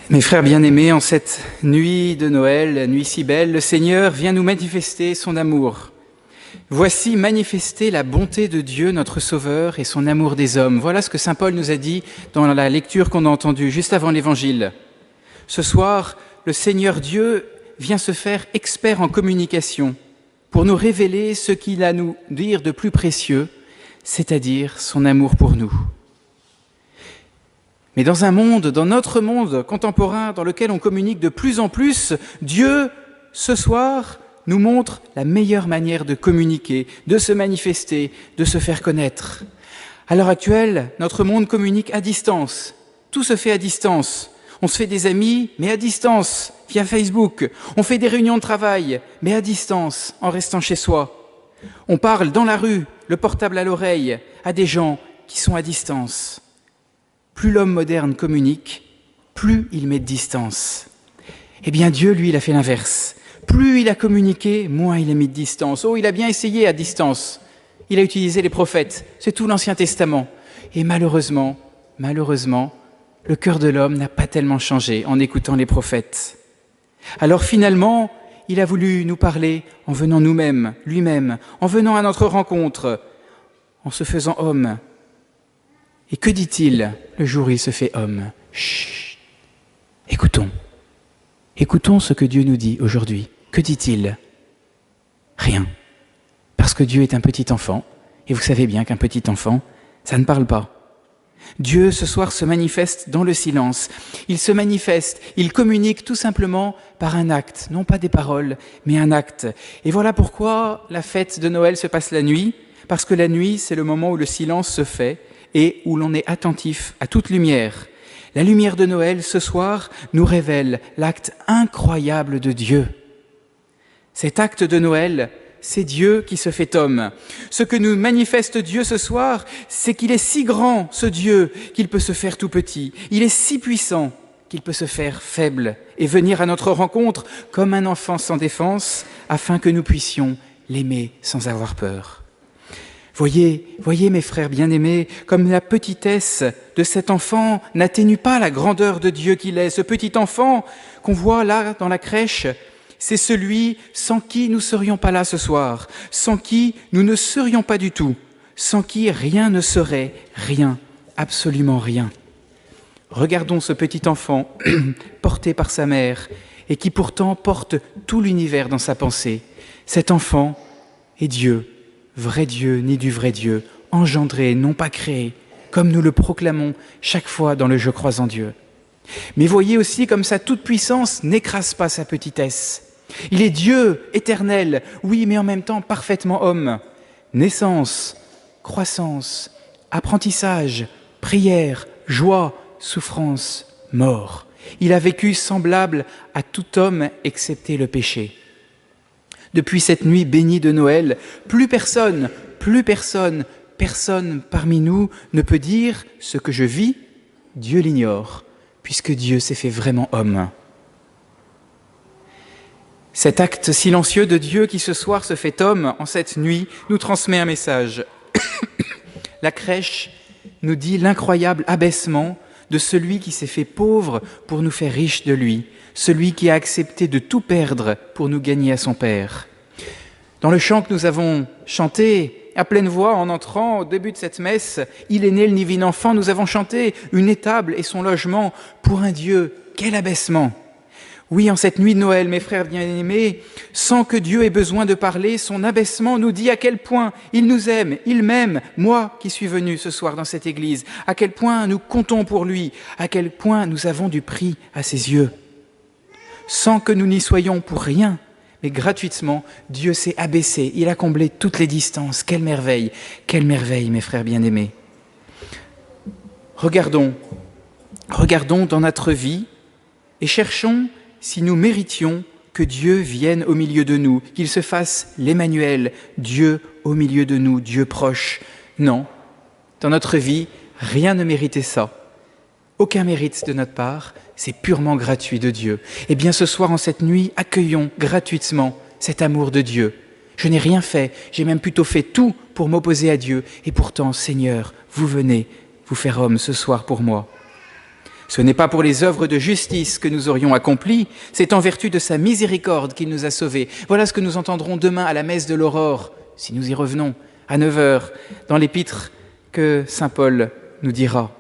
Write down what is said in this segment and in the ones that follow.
Mes frères bien-aimés, en cette nuit de Noël, nuit si belle, le Seigneur vient nous manifester son amour. Voici manifester la bonté de Dieu, notre Sauveur, et son amour des hommes. Voilà ce que saint Paul nous a dit dans la lecture qu'on a entendue juste avant l'Évangile. Ce soir, le Seigneur Dieu vient se faire expert en communication pour nous révéler ce qu'il a à nous dire de plus précieux, c'est-à-dire son amour pour nous. Mais dans notre monde contemporain dans lequel on communique de plus en plus, Dieu, ce soir, nous montre la meilleure manière de communiquer, de se manifester, de se faire connaître. À l'heure actuelle, notre monde communique à distance. Tout se fait à distance. On se fait des amis, mais à distance, via Facebook. On fait des réunions de travail, mais à distance, en restant chez soi. On parle dans la rue, le portable à l'oreille, à des gens qui sont à distance. Plus l'homme moderne communique, plus il met de distance. Eh bien Dieu, lui, il a fait l'inverse. Plus il a communiqué, moins il a mis de distance. Oh, il a bien essayé à distance. Il a utilisé les prophètes, c'est tout l'Ancien Testament. Et malheureusement, le cœur de l'homme n'a pas tellement changé en écoutant les prophètes. Alors finalement, il a voulu nous parler en venant lui-même, en venant à notre rencontre, en se faisant homme. Et que dit-il le jour où il se fait homme ? Chut, écoutons. Écoutons ce que Dieu nous dit aujourd'hui. Que dit-il ? Rien. Parce que Dieu est un petit enfant, et vous savez bien qu'un petit enfant, ça ne parle pas. Dieu, ce soir, se manifeste dans le silence. Il se manifeste, il communique tout simplement par un acte, non pas des paroles, mais un acte. Et voilà pourquoi la fête de Noël se passe la nuit, parce que la nuit, c'est le moment où le silence se fait, et où l'on est attentif à toute lumière. La lumière de Noël, ce soir, nous révèle l'acte incroyable de Dieu. Cet acte de Noël, c'est Dieu qui se fait homme. Ce que nous manifeste Dieu ce soir, c'est qu'il est si grand, ce Dieu, qu'il peut se faire tout petit. Il est si puissant qu'il peut se faire faible et venir à notre rencontre comme un enfant sans défense, afin que nous puissions l'aimer sans avoir peur. Voyez mes frères bien-aimés, comme la petitesse de cet enfant n'atténue pas la grandeur de Dieu qu'il est. Ce petit enfant qu'on voit là dans la crèche, c'est celui sans qui nous ne serions pas là ce soir, sans qui nous ne serions pas du tout, sans qui rien ne serait, rien, absolument rien. Regardons ce petit enfant porté par sa mère et qui pourtant porte tout l'univers dans sa pensée. Cet enfant est Dieu. Vrai Dieu, ni du vrai Dieu, engendré, non pas créé, comme nous le proclamons chaque fois dans le « Je crois en Dieu ». Mais voyez aussi comme sa toute-puissance n'écrase pas sa petitesse. Il est Dieu éternel, oui, mais en même temps parfaitement homme. Naissance, croissance, apprentissage, prière, joie, souffrance, mort. Il a vécu semblable à tout homme excepté le péché. Depuis cette nuit bénie de Noël, plus personne parmi nous ne peut dire « ce que je vis, Dieu l'ignore », puisque Dieu s'est fait vraiment homme. Cet acte silencieux de Dieu qui ce soir se fait homme en cette nuit nous transmet un message. La crèche nous dit l'incroyable abaissement de celui qui s'est fait pauvre pour nous faire riches de lui, celui qui a accepté de tout perdre pour nous gagner à son Père. Dans le chant que nous avons chanté à pleine voix en entrant au début de cette messe, « Il est né le divin enfant », nous avons chanté une étable et son logement pour un Dieu. Quel abaissement ! Oui, en cette nuit de Noël, mes frères bien-aimés, sans que Dieu ait besoin de parler, son abaissement nous dit à quel point il nous aime, il m'aime, moi qui suis venu ce soir dans cette église, à quel point nous comptons pour lui, à quel point nous avons du prix à ses yeux. Sans que nous n'y soyons pour rien, mais gratuitement, Dieu s'est abaissé, il a comblé toutes les distances. Quelle merveille, mes frères bien-aimés. Regardons dans notre vie et cherchons si nous méritions que Dieu vienne au milieu de nous, qu'il se fasse l'Emmanuel, Dieu au milieu de nous, Dieu proche. Non, dans notre vie, rien ne méritait ça. Aucun mérite de notre part, c'est purement gratuit de Dieu. Eh bien ce soir, en cette nuit, accueillons gratuitement cet amour de Dieu. Je n'ai rien fait, j'ai même plutôt fait tout pour m'opposer à Dieu. Et pourtant, Seigneur, vous venez vous faire homme ce soir pour moi. Ce n'est pas pour les œuvres de justice que nous aurions accomplies, c'est en vertu de sa miséricorde qu'il nous a sauvés. Voilà ce que nous entendrons demain à la messe de l'aurore, si nous y revenons, à 9h, dans l'épître que saint Paul nous dira.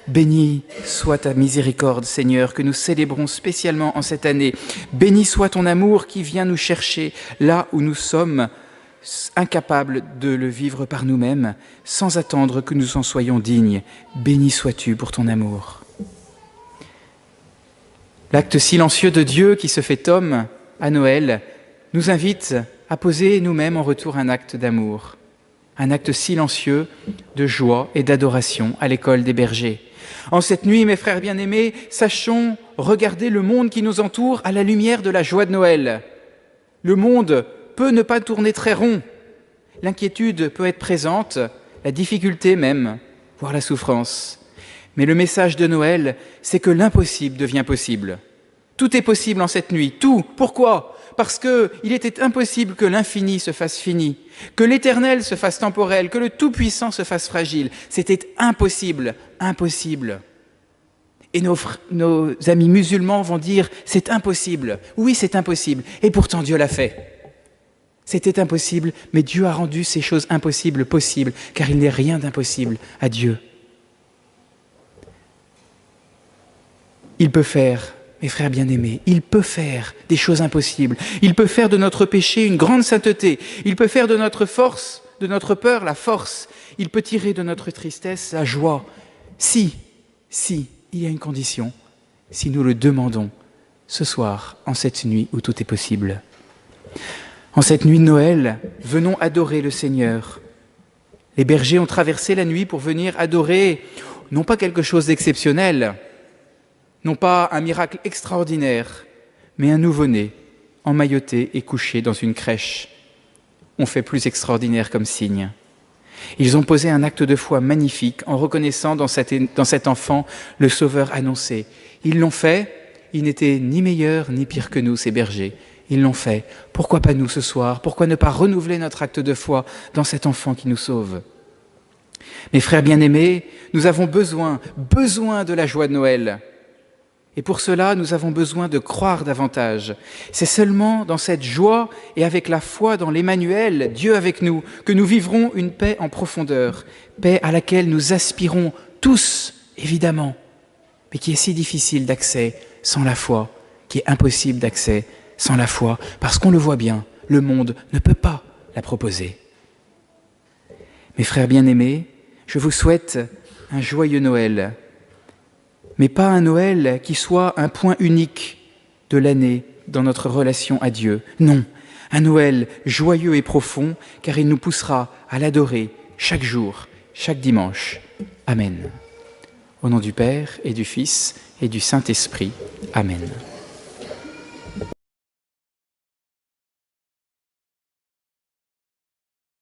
Béni soit ta miséricorde, Seigneur, que nous célébrons spécialement en cette année. Béni soit ton amour qui vient nous chercher là où nous sommes incapables de le vivre par nous-mêmes, sans attendre que nous en soyons dignes. Béni sois-tu pour ton amour. L'acte silencieux de Dieu qui se fait homme à Noël nous invite à poser nous-mêmes en retour un acte d'amour, un acte silencieux de joie et d'adoration à l'école des bergers. En cette nuit, mes frères bien-aimés, sachons regarder le monde qui nous entoure à la lumière de la joie de Noël. Le monde peut ne pas tourner très rond. L'inquiétude peut être présente, la difficulté même, voire la souffrance. Mais le message de Noël, c'est que l'impossible devient possible. Tout est possible en cette nuit, tout. Pourquoi ? Parce qu'il était impossible que l'infini se fasse fini, que l'éternel se fasse temporel, que le tout-puissant se fasse fragile. C'était impossible, impossible. Et nos amis musulmans vont dire « c'est impossible ». Oui, c'est impossible. Et pourtant, Dieu l'a fait. C'était impossible, mais Dieu a rendu ces choses impossibles possibles, car il n'est rien d'impossible à Dieu. Il peut faire, mes frères bien-aimés, il peut faire des choses impossibles. Il peut faire de notre péché une grande sainteté. Il peut faire de notre force, de notre peur, la force. Il peut tirer de notre tristesse la joie. Si, il y a une condition, si nous le demandons ce soir, en cette nuit où tout est possible. En cette nuit de Noël, venons adorer le Seigneur. Les bergers ont traversé la nuit pour venir adorer, non pas quelque chose d'exceptionnel, non pas un miracle extraordinaire, mais un nouveau-né, emmailloté et couché dans une crèche. On fait plus extraordinaire comme signe. Ils ont posé un acte de foi magnifique en reconnaissant dans cet enfant le Sauveur annoncé. Ils l'ont fait, ils n'étaient ni meilleurs ni pires que nous, ces bergers. Ils l'ont fait. Pourquoi pas nous ce soir ? Pourquoi ne pas renouveler notre acte de foi dans cet enfant qui nous sauve ? Mes frères bien-aimés, nous avons besoin de la joie de Noël. Et pour cela, nous avons besoin de croire davantage. C'est seulement dans cette joie et avec la foi dans l'Emmanuel, Dieu avec nous, que nous vivrons une paix en profondeur, paix à laquelle nous aspirons tous, évidemment, mais qui est si difficile d'accès sans la foi, qui est impossible d'accès sans la foi, parce qu'on le voit bien, le monde ne peut pas la proposer. Mes frères bien-aimés, je vous souhaite un joyeux Noël, mais pas un Noël qui soit un point unique de l'année dans notre relation à Dieu. Non, un Noël joyeux et profond, car il nous poussera à l'adorer chaque jour, chaque dimanche. Amen. Au nom du Père et du Fils et du Saint-Esprit. Amen.